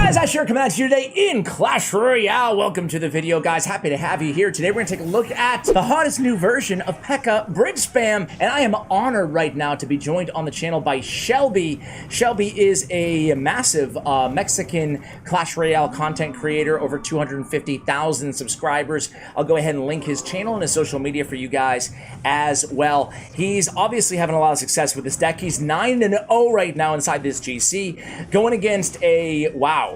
guys, I sure come at you today in Clash Royale. Welcome to the video, guys. Happy to have you here. Today we're going to take a look at the hottest new version of Pekka Bridge Spam, and I am honored right now to be joined on the channel by Shelby. Shelby is a massive Mexican Clash Royale content creator, over 250,000 subscribers. I'll go ahead and link his channel and his social media for you guys as well. He's obviously having a lot of success with this deck. He's 9-0 right now inside this GC, going against a, wow,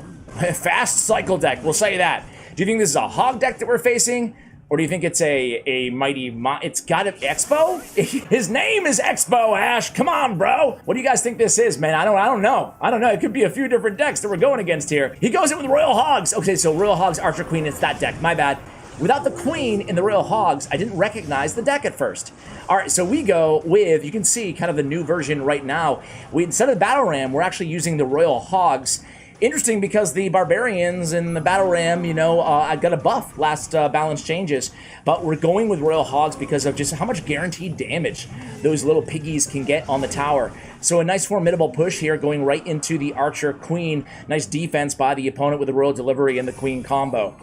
fast cycle deck, we'll say that. Do you think this is a hog deck that we're facing? Or do you think it's a mighty, it's got an Expo? His name is Expo, Ash. Come on, bro. What do you guys think this is, man? I don't know. It could be a few different decks that we're going against here. He goes in with Royal Hogs. Okay, so Royal Hogs, Archer Queen, it's that deck. My bad. Without the Queen in the Royal Hogs, I didn't recognize the deck at first. All right, so we go with, you can see kind of the new version right now. Instead of the Battle Ram, we're actually using the Royal Hogs. Interesting because the Barbarians and the Battle Ram, you know, I got a buff last balance changes, but we're going with Royal Hogs because of just how much guaranteed damage those little piggies can get on the tower. So a nice formidable push here going right into the Archer Queen. Nice defense by the opponent with the Royal Delivery and the Queen combo.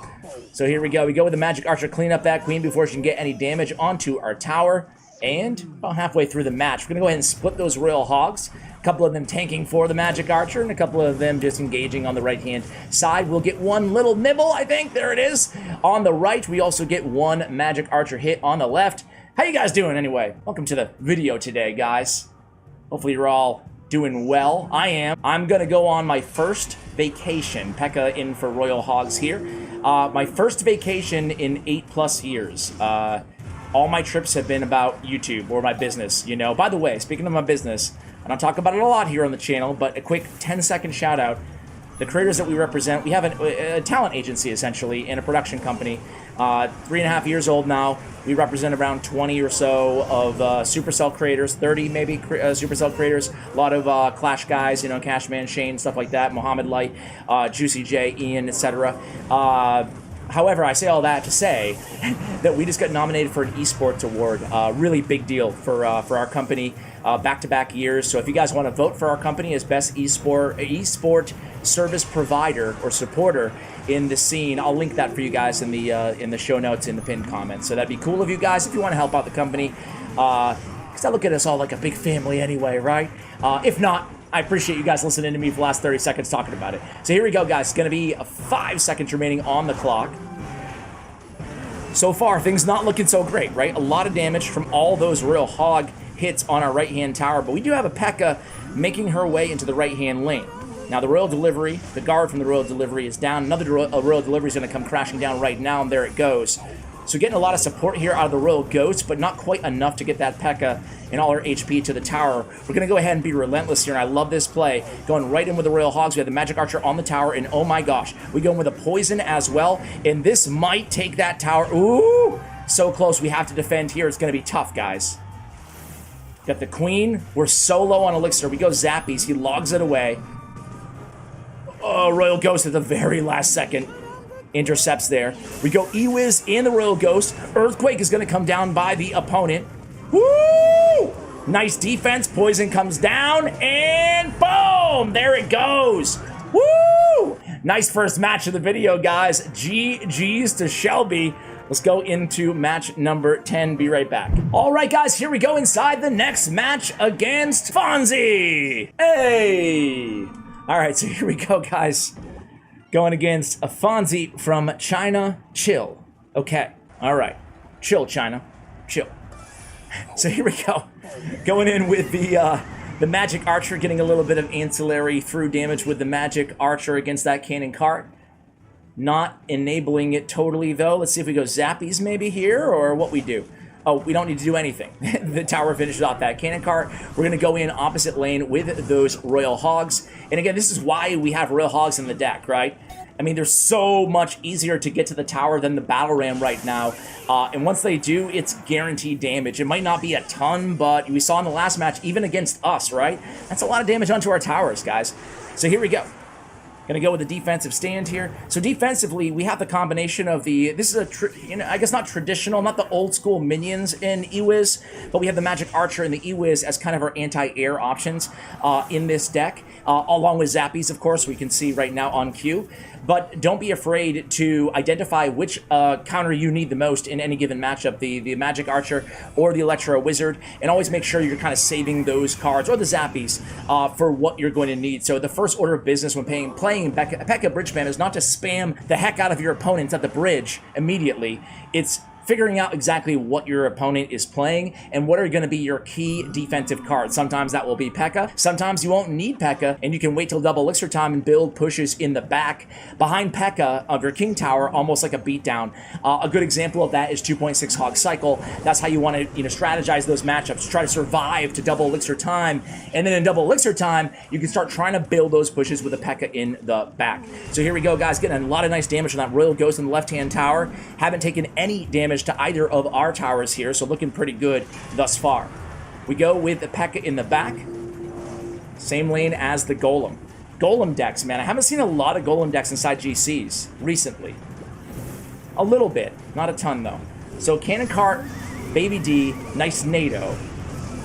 So here we go. We go with the Magic Archer, clean up that Queen before she can get any damage onto our tower. And about halfway through the match, we're going to go ahead and split those Royal Hogs. A couple of them tanking for the Magic Archer, and a couple of them just engaging on the right-hand side. We'll get one little nibble, I think. There it is. On the right, we also get one Magic Archer hit on the left. How you guys doing anyway? Welcome to the video today, guys. Hopefully you're all doing well. I am. I'm going to go on my first vacation. Pekka in for Royal Hogs here. My first vacation in 8+ years. All my trips have been about YouTube or my business, you know. By the way, speaking of my business, I don't talk about it a lot here on the channel, but a quick 10-second shout out. The creators that we represent, we have a talent agency, essentially, and a production company. 3.5 years old now. We represent around 20 or so of Supercell creators, 30 maybe Supercell creators. A lot of Clash guys, you know, Cashman, Shane, stuff like that, Mohammed Light, Juicy J, Ian, etc. However, I say all that to say that we just got nominated for an esports award. Really big deal for our company, back-to-back years. So if you guys want to vote for our company as best esport service provider or supporter in the scene, I'll link that for you guys in the show notes in the pinned comments. So that'd be cool of you guys if you want to help out the company. Because I look at us all like a big family anyway, right? If not, I appreciate you guys listening to me for the last 30 seconds talking about it. So here we go, guys. It's going to be 5 seconds remaining on the clock. So far, things not looking so great, right? A lot of damage from all those Royal Hog hits on our right-hand tower, but we do have a Pekka making her way into the right-hand lane. Now, the Royal Delivery, the guard from the Royal Delivery is down. Another Royal Delivery is going to come crashing down right now, and there it goes. So getting a lot of support here out of the Royal Ghost, but not quite enough to get that Pekka and all her HP to the tower. We're going to go ahead and be relentless here, and I love this play. Going right in with the Royal Hogs. We have the Magic Archer on the tower, and oh my gosh, we go in with a Poison as well, and this might take that tower. Ooh, so close. We have to defend here. It's going to be tough, guys. Got the Queen. We're so low on Elixir. We go Zappies. He logs it away. Oh, Royal Ghost at the very last second. Intercepts there. We go Ewiz and the Royal Ghost. Earthquake is going to come down by the opponent. Woo! Nice defense. Poison comes down, and boom! There it goes. Woo! Nice first match of the video, guys. GG's to Shelby. Let's go into match number 10. Be right back. All right, guys, here we go inside the next match against Fonzie. Hey! All right, so here we go, guys. Going against a Fonzie from China. Chill. Okay. All right. Chill, China. Chill. So here we go. Going in with the Magic Archer, getting a little bit of ancillary through damage with the Magic Archer against that cannon cart. Not enabling it totally, though. Let's see if we go Zappies maybe here, or what we do. Oh, we don't need to do anything. The tower finishes off that cannon cart. We're going to go in opposite lane with those Royal Hogs. And again, this is why we have Royal Hogs in the deck, right? I mean, they're so much easier to get to the tower than the Battle Ram right now. And once they do, it's guaranteed damage. It might not be a ton, but we saw in the last match, even against us, right? That's a lot of damage onto our towers, guys. So here we go. Gonna go with the defensive stand here. So defensively, we have the combination of the, this is a, I guess not traditional, not the old school minions in EWIZ, but we have the Magic Archer and the EWIZ as kind of our anti-air options in this deck, along with Zappies, of course, we can see right now on cue. But don't be afraid to identify which counter you need the most in any given matchup, the Magic Archer or the Electro Wizard, and always make sure you're kind of saving those cards, or the Zappies, for what you're going to need. So the first order of business when playing Pekka Bridge Spam is not to spam the heck out of your opponents at the bridge immediately. It's figuring out exactly what your opponent is playing and what are going to be your key defensive cards. Sometimes that will be Pekka. Sometimes you won't need Pekka, and you can wait till double elixir time and build pushes in the back behind Pekka of your King Tower, almost like a beatdown. A good example of that is 2.6 Hog Cycle. That's how you want to strategize those matchups. Try to survive to double elixir time, and then in double elixir time, you can start trying to build those pushes with a Pekka in the back. So here we go, guys. Getting a lot of nice damage from that Royal Ghost in the left-hand tower. Haven't taken any damage to either of our towers here, so looking pretty good thus far. We go with the Pekka in the back. Same lane as the Golem. Golem decks, man. I haven't seen a lot of Golem decks inside GCs recently. A little bit. Not a ton, though. So Cannon Cart, Baby D, nice NATO.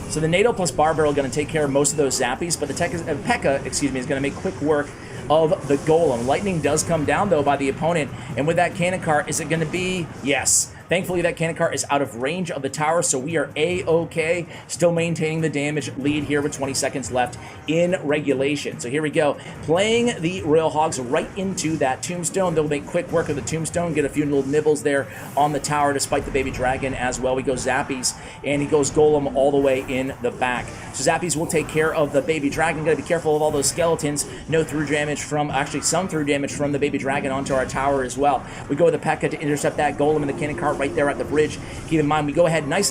So the NATO plus Bar Barrel going to take care of most of those Zappies, but the Pekka, excuse me, is going to make quick work of the Golem. Lightning does come down, though, by the opponent, and with that Cannon Cart, is it going to be? Yes. Thankfully, that Cannon Cart is out of range of the tower, so we are A-okay. Still maintaining the damage lead here with 20 seconds left in regulation. So here we go. Playing the Royal Hogs right into that Tombstone. They'll make quick work of the Tombstone, get a few little nibbles there on the tower despite the Baby Dragon as well. We go Zappies, and he goes Golem all the way in the back. So Zappies will take care of the Baby Dragon. Got to be careful of all those skeletons. No through damage from, actually some through damage from the Baby Dragon onto our tower as well. We go with the Pekka to intercept that Golem and the Cannon Cart right there at the bridge. Keep in mind, we go ahead, nice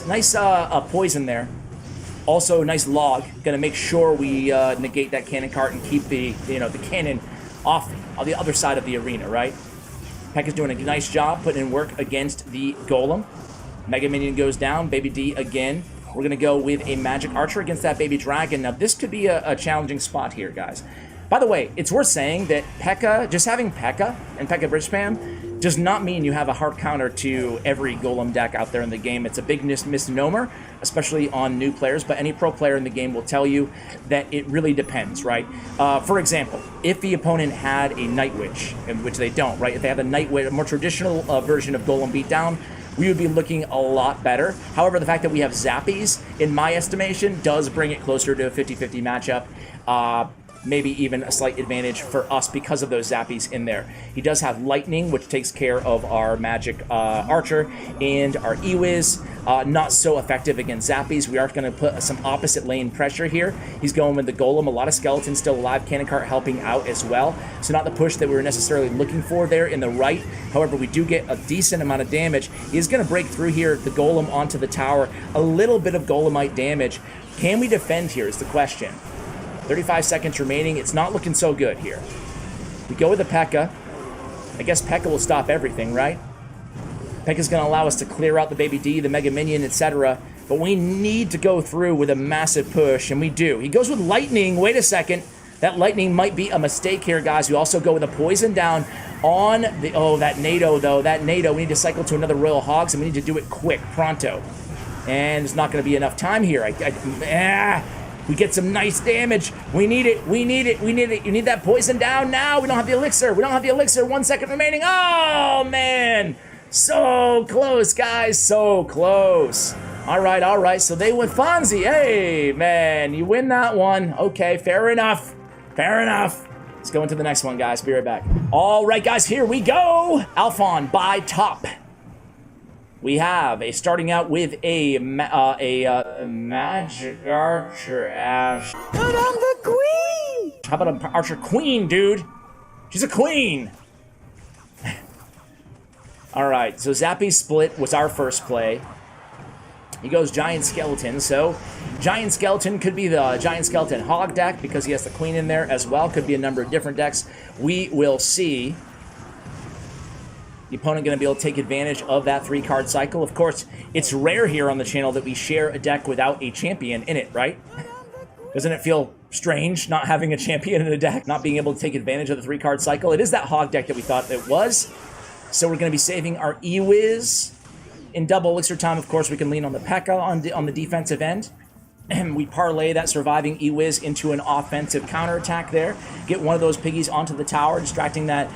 poison there. Also, nice log. Gonna make sure we negate that Cannon Cart and keep the the cannon off on the other side of the arena, right? Pekka's doing a nice job putting in work against the Golem. Mega Minion goes down. Baby D again. We're gonna go with a Magic Archer against that Baby Dragon. Now, this could be a challenging spot here, guys. By the way, it's worth saying that Pekka, just having Pekka and Pekka Bridge Spam does not mean you have a hard counter to every Golem deck out there in the game. It's a big misnomer, especially on new players, but any pro player in the game will tell you that it really depends, right? For example, if the opponent had a Night Witch, in which they don't, right? If they have a Night Witch, a more traditional version of Golem Beatdown, we would be looking a lot better. However, the fact that we have Zappies, in my estimation, does bring it closer to a 50-50 matchup. Maybe even a slight advantage for us because of those Zappies in there. He does have Lightning, which takes care of our Magic Archer, and our EWIZ. Not so effective against Zappies. We are going to put some opposite lane pressure here. He's going with the Golem. A lot of skeletons still alive. Cannon Cart helping out as well. So not the push that we were necessarily looking for there in the right. However, we do get a decent amount of damage. He's going to break through here, the Golem onto the tower. A little bit of Golemite damage. Can we defend here is the question. 35 seconds remaining. It's not looking so good here. We go with the Pekka. I guess Pekka will stop everything, right? Pekka's going to allow us to clear out the Baby D, the Mega Minion, etc. But we need to go through with a massive push, and we do. He goes with Lightning. Wait a second. That Lightning might be a mistake here, guys. We also go with a Poison down on the... Oh, that NATO, though. That NATO. We need to cycle to another Royal Hogs, and we need to do it quick, pronto. And there's not going to be enough time here. We get some nice damage. We need it. We need it. We need it. You need that poison down now. We don't have the elixir. We don't have the elixir. 1 second remaining. Oh, man. So close, guys. So close. All right, all right. So they went Fonzie. Hey, man. You win that one. Okay, fair enough. Fair enough. Let's go into the next one, guys. Be right back. All right, guys. Here we go. Alphon by top. We have starting out with a Magic Archer Ash. But I'm the queen! How about an Archer Queen, dude? She's a queen! Alright, so Zappy Split was our first play. He goes Giant Skeleton, so Giant Skeleton could be the Giant Skeleton Hog deck because he has the queen in there as well. Could be a number of different decks. We will see. The opponent going to be able to take advantage of that 3-card cycle. Of course, it's rare here on the channel that we share a deck without a champion in it, right? Doesn't it feel Strange, not having a champion in the deck, not being able to take advantage of the 3-card cycle. It is that hog deck that we thought it was. So we're going to be saving our E-Wiz. In double elixir time, of course, we can lean on the Pekka on the defensive end. And we parlay that surviving E-Wiz into an offensive counterattack there. Get one of those piggies onto the tower, distracting that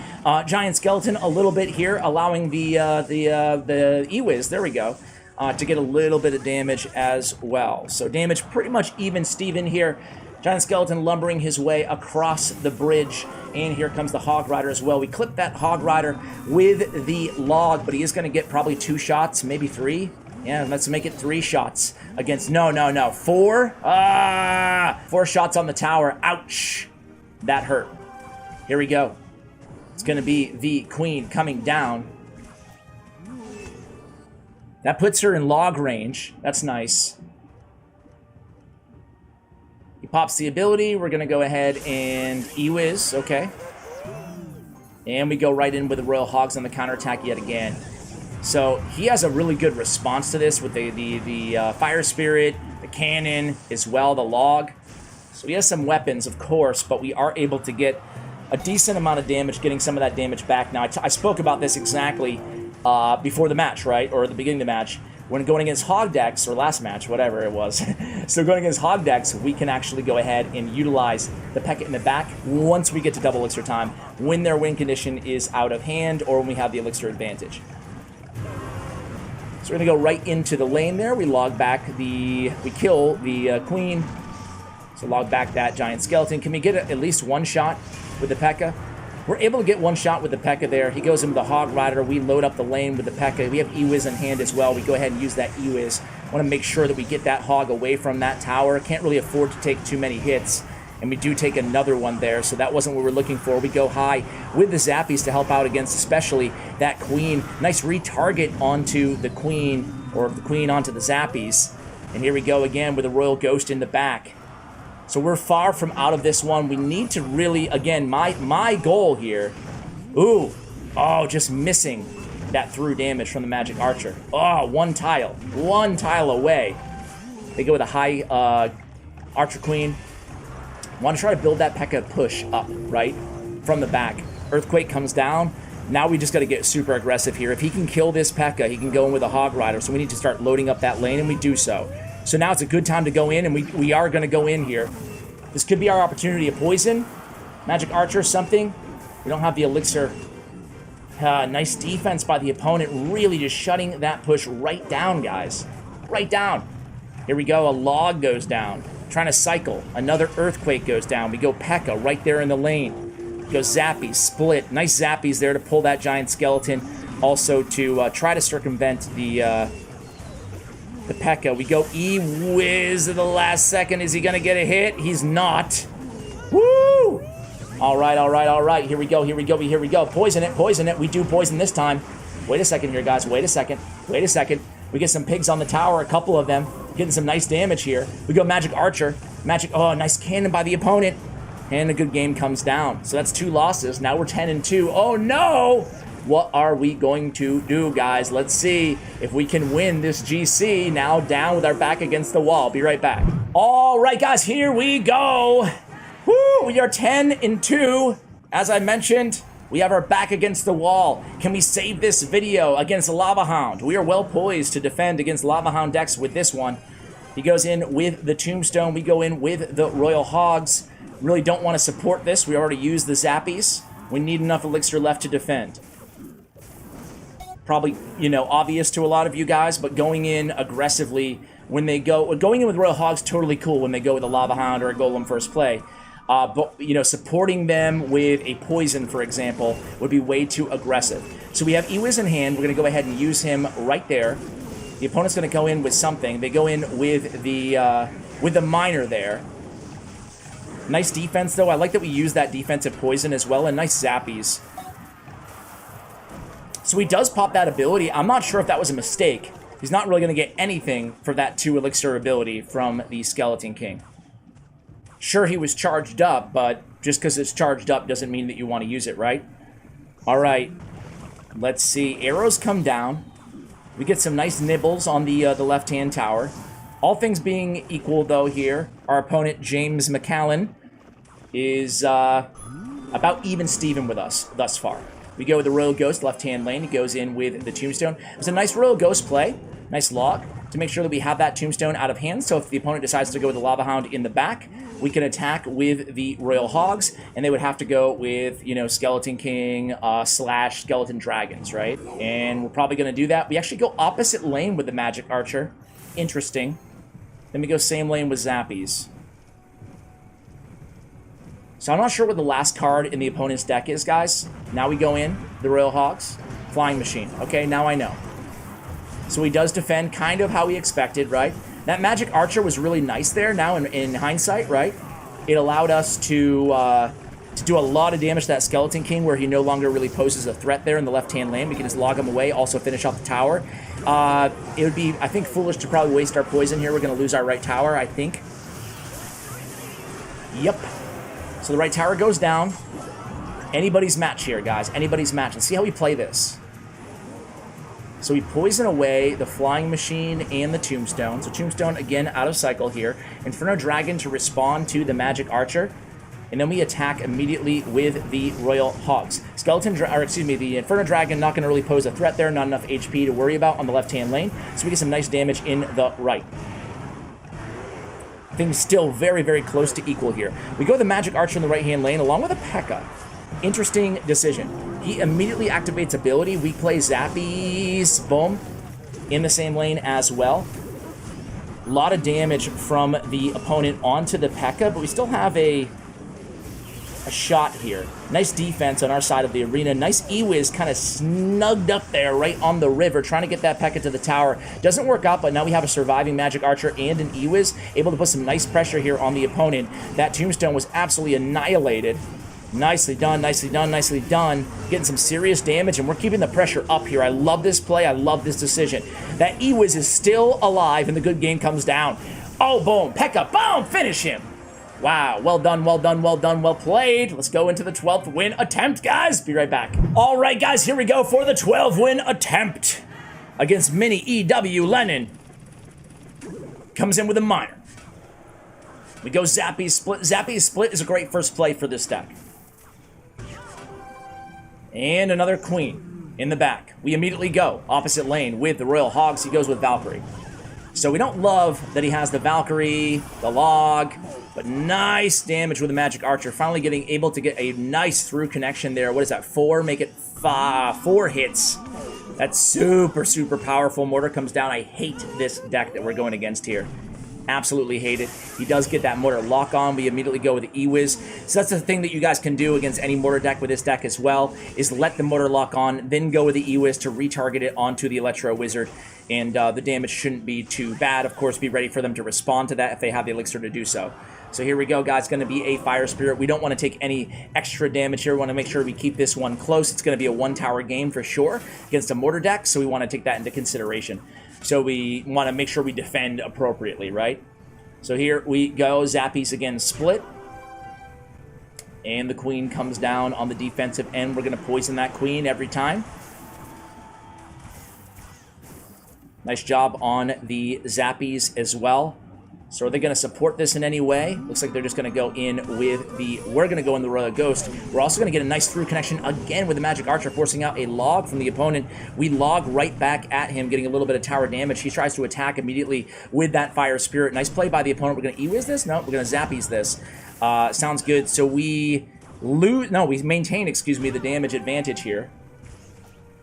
giant skeleton a little bit here, allowing the E-Wiz, there we go, to get a little bit of damage as well. So damage pretty much even Steven here. Giant skeleton lumbering his way across the bridge, and here comes the Hog Rider as well. We clip that Hog Rider with the log, but he is going to get probably 2 shots, maybe 3. Yeah, let's make it 3 shots against, no, 4. 4 shots on the tower. Ouch. That hurt. Here we go. It's going to be the queen coming down. That puts her in log range. That's nice. He pops the ability. We're going to go ahead and E-Wiz. Okay. And we go right in with the Royal Hogs on the counterattack yet again. So he has a really good response to this with the Fire Spirit, the cannon, as well, the log. So he has some weapons, of course, but we are able to get a decent amount of damage, getting some of that damage back. Now, I spoke about this exactly before the match, right? Or at the beginning of the match. When going against hog decks, or last match, whatever it was. So going against hog decks, we can actually go ahead and utilize the Pekka in the back once we get to double elixir time, when their win condition is out of hand, or when we have the elixir advantage. So we're going to go right into the lane there. We log back we kill the queen. So log back that giant skeleton. Can we get at least 1 shot with the Pekka? We're able to get 1 shot with the Pekka there. He goes into the Hog Rider. We load up the lane with the Pekka. We have E-Wiz in hand as well. We go ahead and use that E-Wiz. Want to make sure that we get that hog away from that tower. Can't really afford to take too many hits. And we do take another one there, so that wasn't what we were looking for. We go high with the Zappies to help out against especially that queen. Nice retarget onto the queen, or the queen onto the Zappies. And here we go again with a Royal Ghost in the back. So we're far from out of this one. We need to really, again, my goal here. Ooh, oh, just missing that through damage from the Magic Archer. Oh, 1 tile away. They go with a high Archer Queen. Want to try to build that Pekka push up, right? From the back. Earthquake comes down. Now we just got to get super aggressive here. If he can kill this Pekka, he can go in with a Hog Rider. So we need to start loading up that lane, and we do so. So now it's a good time to go in, and we are going to go in here. This could be our opportunity of poison. Magic Archer, something. We don't have the elixir. Nice defense by the opponent. Really just shutting that push right down, guys. Right down. Here we go. A log goes down. Trying to cycle. Another earthquake goes down. We go Pekka right there in the lane. Go Zappies, split. Nice Zappies there to pull that giant skeleton. Also to try to circumvent the Pekka. We go E-Wiz at the last second. Is he going to get a hit? He's not. Woo! All right. Here we go. Poison it. We do poison this time. Wait a second here, guys. Wait a second. We get some pigs on the tower, a couple of them. Getting some nice damage here. We go Magic Archer. Oh, nice cannon by the opponent. And a good game comes down. So that's 2 losses. Now we're 10-2. Oh, no! What are we going to do, guys? Let's see if we can win this GC. Now down with our back against the wall. Be right back. All right, guys, here we go. Woo! We are 10-2. As I mentioned, we have our back against the wall. Can we save this video against Lava Hound? We are well poised to defend against Lava Hound decks with this one. He goes in with the Tombstone. We go in with the Royal Hogs. Really don't want to support this. We already used the Zappies. We need enough elixir left to defend. Probably, obvious to a lot of you guys, but going in aggressively when they going in with Royal Hogs, totally cool when they go with a Lava Hound or a Golem first play. But, supporting them with a poison, for example, would be way too aggressive. So we have E-Wiz in hand. We're going to go ahead and use him right there. The opponent's going to go in with something. They go in with the Miner there. Nice defense, though. I like that we use that defensive poison as well, and nice Zappies. So he does pop that ability. I'm not sure if that was a mistake. He's not really going to get anything for that 2 elixir ability from the Skeleton King. Sure, he was charged up, but just because it's charged up doesn't mean that you want to use it, right? All right. Let's see. Arrows come down. We get some nice nibbles on the left-hand tower. All things being equal, though, here, our opponent, James McCallan, is about even Steven with us thus far. We go with the Royal Ghost, left-hand lane. He goes in with the Tombstone. It's a nice Royal Ghost play, nice log, to make sure that we have that Tombstone out of hand. So if the opponent decides to go with the Lava Hound in the back, we can attack with the Royal Hogs, and they would have to go with, you know, Skeleton King / Skeleton Dragons, right? And we're probably going to do that. We actually go opposite lane with the Magic Archer. Interesting. Then we go same lane with Zappies. So I'm not sure what the last card in the opponent's deck is, guys. Now we go in, the Royal Hogs, Flying Machine. Okay, now I know. So he does defend kind of how we expected, right? That Magic Archer was really nice there now in hindsight, right? It allowed us to do a lot of damage to that Skeleton King where he no longer really poses a threat there in the left-hand lane. We can just log him away, also finish off the tower. It would be, I think, foolish to probably waste our poison here. We're going to lose our right tower, I think. Yep. So the right tower goes down. Anybody's match here, guys. Anybody's match. Let's see how we play this. So we poison away the Flying Machine and the Tombstone. So Tombstone, again, out of cycle here. Inferno Dragon to respond to the Magic Archer. And then we attack immediately with the Royal Hogs. The Inferno Dragon not going to really pose a threat there. Not enough HP to worry about on the left-hand lane. So we get some nice damage in the right. Things still very, very close to equal here. We go the Magic Archer in the right-hand lane along with a Pekka. Interesting decision. He immediately activates ability. We play Zappies, boom, in the same lane as well. A lot of damage from the opponent onto the Pekka, but we still have a shot here. Nice defense on our side of the arena. Nice E-Wiz kind of snugged up there right on the river, trying to get that Pekka to the tower. Doesn't work out, but now we have a surviving Magic Archer and an E-Wiz, able to put some nice pressure here on the opponent. That Tombstone was absolutely annihilated. Nicely done, nicely done, nicely done. Getting some serious damage, and we're keeping the pressure up here. I love this play. I love this decision. That E-Wiz is still alive, and the good game comes down. Oh, boom. Pekka, boom, finish him. Wow, well done, well done, well done, well played. Let's go into the 12th win attempt, guys. Be right back. All right, guys, here we go for the 12-win attempt against Mini E.W. Lennon. Comes in with a minor. We go Zappies Split. Zappies Split is a great first play for this deck. And another Queen in the back. We immediately go opposite lane with the Royal Hogs. He goes with Valkyrie. So we don't love that he has the Valkyrie, the log, but nice damage with the Magic Archer. Finally able to get a nice through connection there. What is that, 4? Make it 4 hits. That's super, super powerful. Mortar comes down. I hate this deck that we're going against here. Absolutely hate it. He does get that Mortar lock on. We immediately go with the E-Wiz. So that's the thing that you guys can do against any Mortar deck with this deck as well, is let the Mortar lock on, then go with the E-Wiz to retarget it onto the Electro Wizard. And the damage shouldn't be too bad. Of course, be ready for them to respond to that if they have the elixir to do so. So here we go, guys. It's going to be a Fire Spirit. We don't want to take any extra damage here. We want to make sure we keep this one close. It's going to be a one-tower game for sure against a Mortar deck, so we want to take that into consideration. So we want to make sure we defend appropriately, right? So here we go. Zappies again split. And the Queen comes down on the defensive end. We're going to poison that Queen every time. Nice job on the Zappies as well. So are they going to support this in any way? Looks like they're just going to go in with the... We're going to go in the Royal Ghost. We're also going to get a nice through connection again with the Magic Archer, forcing out a log from the opponent. We log right back at him, getting a little bit of tower damage. He tries to attack immediately with that Fire Spirit. Nice play by the opponent. We're going to E-Wiz this? No, we're going to Zappies this. Sounds good. So we lose... No, we maintain, excuse me, the damage advantage here.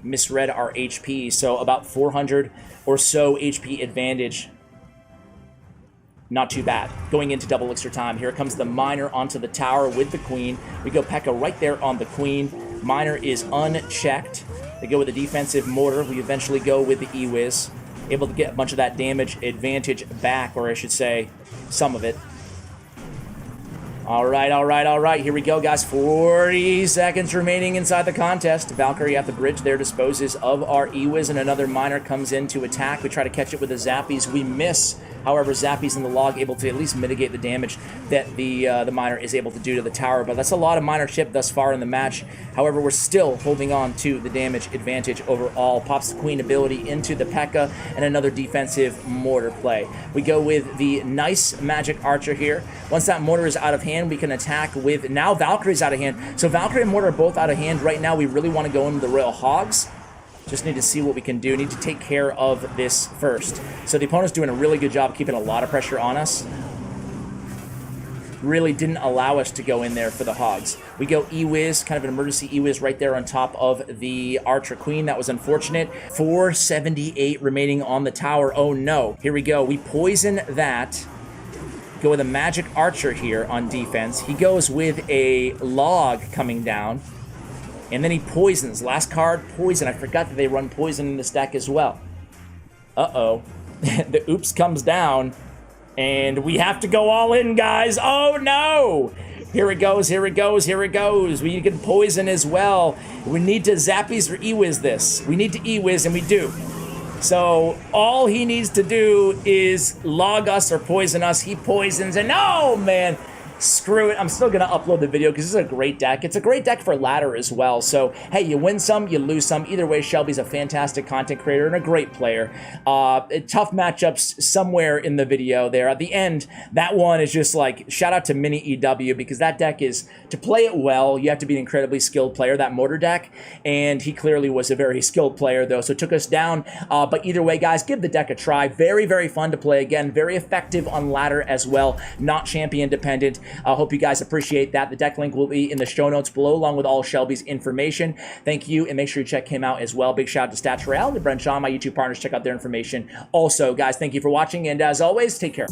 Misread our HP. So about 400 or so HP advantage. Not too bad. Going into double elixir time. Here comes the Miner onto the tower with the Queen. We go Pekka right there on the Queen. Miner is unchecked. They go with the defensive Mortar. We eventually go with the E-Wiz. Able to get a bunch of that damage advantage back, or I should say, some of it. All right. Here we go, guys. 40 seconds remaining inside the contest. Valkyrie at the bridge there disposes of our Ewiz, and another miner comes in to attack. We try to catch it with the Zappies. We miss. However, Zappies in the log able to at least mitigate the damage that the miner is able to do to the tower. But that's a lot of miner chip thus far in the match. However, we're still holding on to the damage advantage overall. Pops the Queen ability into the Pekka, and another defensive mortar play. We go with the nice magic archer here. Once that mortar is out of hand, we can attack with, now Valkyrie's out of hand. So Valkyrie and mortar are both out of hand. Right now, we really want to go into the Royal Hogs. Just need to see what we can do. Need to take care of this first. So the opponent's doing a really good job keeping a lot of pressure on us. Really didn't allow us to go in there for the Hogs. We go Ewiz, kind of an emergency Ewiz right there on top of the Archer Queen. That was unfortunate. 478 remaining on the tower. Oh no. Here we go. We poison that. Go with a magic archer here on defense. He goes with a log coming down. And then he poisons. Last card, poison. I forgot that they run poison in this deck as well. Uh-oh. The oops comes down. And we have to go all in, guys. Oh, no. Here it goes. We can poison as well. We need to Zappies or Ewiz this. We need to Ewiz, and we do. So all he needs to do is log us or poison us. He poisons, and oh, man. Screw it. I'm still going to upload the video because this is a great deck. It's a great deck for ladder as well. So, hey, you win some, you lose some. Either way, Shelby's a fantastic content creator and a great player. Tough matchups somewhere in the video there. At the end, that one is just like, shout out to Mini EW because that deck is, to play it well, you have to be an incredibly skilled player, that mortar deck. And he clearly was a very skilled player, though, so it took us down. But either way, guys, give the deck a try. Very, very fun to play. Again, very effective on ladder as well. Not champion dependent. I hope you guys appreciate that. The deck link will be in the show notes below, along with all Shelby's information. Thank you, and make sure you check him out as well. Big shout out to Clash Royale, to Bren Chong, my YouTube partners. Check out their information. Also, guys, thank you for watching, and as always, take care.